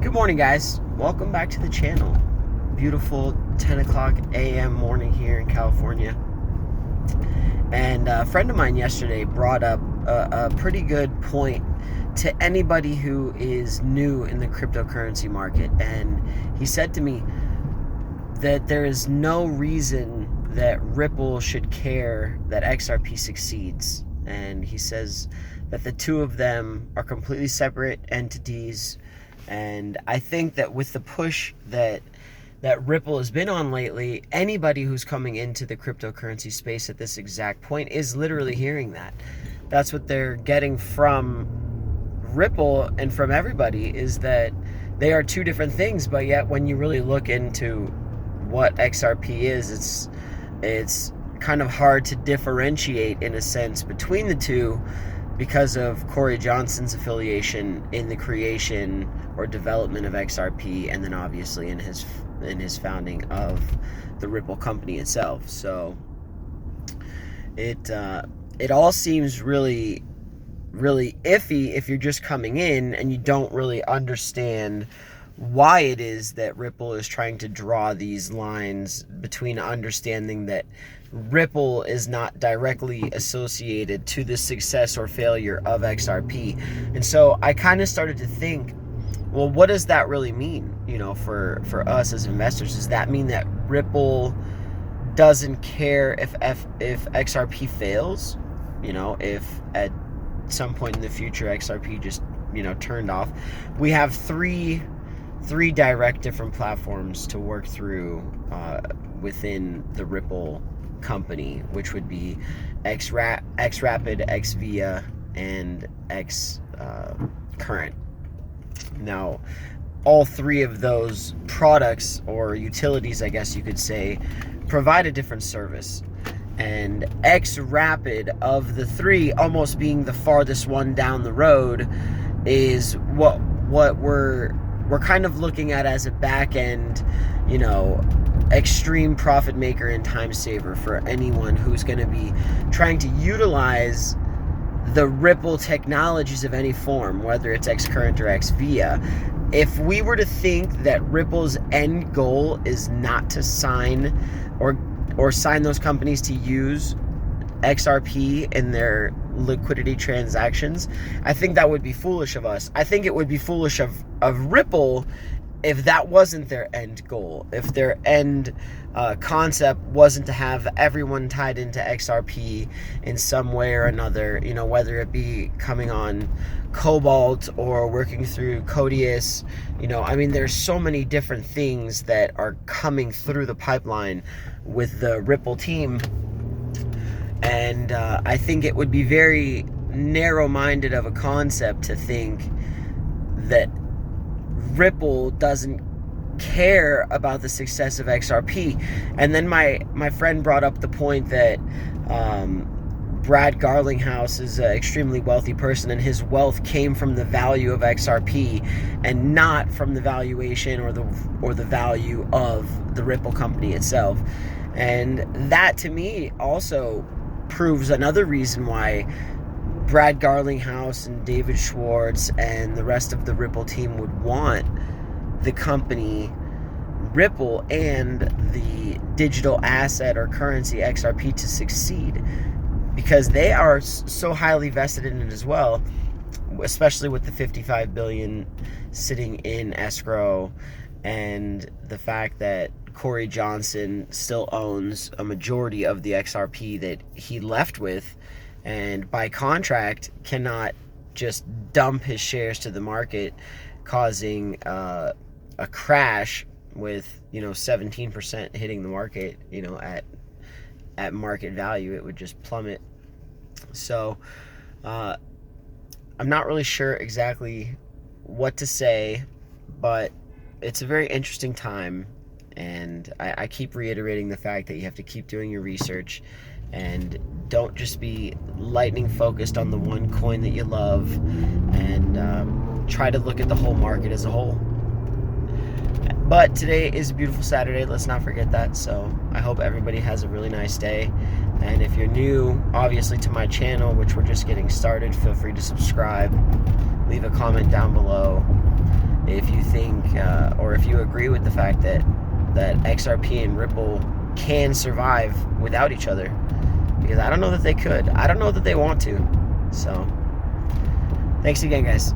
Good morning, guys. Welcome back to the channel. Beautiful 10 o'clock a.m. morning here in California. And a friend of mine yesterday brought up a pretty good point to anybody who is new in the cryptocurrency market. And he said to me that there is no reason that Ripple should care that XRP succeeds. And he says that the two of them are completely separate entities. And I think that with the push that Ripple has been on lately, anybody who's coming into the cryptocurrency space at this exact point is literally hearing that. That's what they're getting from Ripple and from everybody, is that they are two different things, but yet when you really look into what XRP is, it's kind of hard to differentiate in a sense between the two, because of Corey Johnson's affiliation in the creation or development of XRP, and then obviously in his founding of the Ripple company itself. So it all seems really, really iffy if you're just coming in and you don't really understand why it is that Ripple is trying to draw these lines between understanding that Ripple is not directly associated to the success or failure of XRP. And so I kind of started to think, well, what does that really mean, for us as investors? Does that mean that Ripple doesn't care if XRP fails? If at some point in the future XRP just, turned off. We have three direct different platforms to work through within the Ripple company, which would be XRapid, XVIA, and XCurrent. Now, all three of those products, or utilities, I guess you could say, provide a different service. And XRapid, of the three, almost being the farthest one down the road, is what we're kind of looking at as a back end, extreme profit maker and time saver for anyone who's going to be trying to utilize the Ripple technologies of any form, whether it's XCurrent or XVIA. If we were to think that Ripple's end goal is not to sign or sign those companies to use XRP in their liquidity transactions, I think that would be foolish of us. I think it would be foolish of Ripple if that wasn't their end goal, if their end concept wasn't to have everyone tied into XRP in some way or another, whether it be coming on Cobalt or working through Codius. There's so many different things that are coming through the pipeline with the Ripple team. And I think it would be very narrow-minded of a concept to think that Ripple doesn't care about the success of XRP. And then my friend brought up the point that Brad Garlinghouse is an extremely wealthy person, and his wealth came from the value of XRP and not from the valuation or the value of the Ripple company itself. And that, to me, also proves another reason why Brad Garlinghouse and David Schwartz and the rest of the Ripple team would want the company Ripple and the digital asset or currency XRP to succeed, because they are so highly vested in it as well, especially with the $55 billion sitting in escrow, and the fact that Corey Johnson still owns a majority of the XRP that he left with, and by contract cannot just dump his shares to the market, causing a crash with 17% hitting the market. At market value, it would just plummet. So I'm not really sure exactly what to say, but it's a very interesting time. And I keep reiterating the fact that you have to keep doing your research and don't just be lightning focused on the one coin that you love, and try to look at the whole market as a whole. But today is a beautiful Saturday. Let's not forget that. So I hope everybody has a really nice day. And if you're new, obviously, to my channel, which we're just getting started, feel free to subscribe. Leave a comment down below if you think if you agree with the fact that XRP and Ripple can survive without each other, because I don't know that they could. I don't know that they want to. So, thanks again, guys.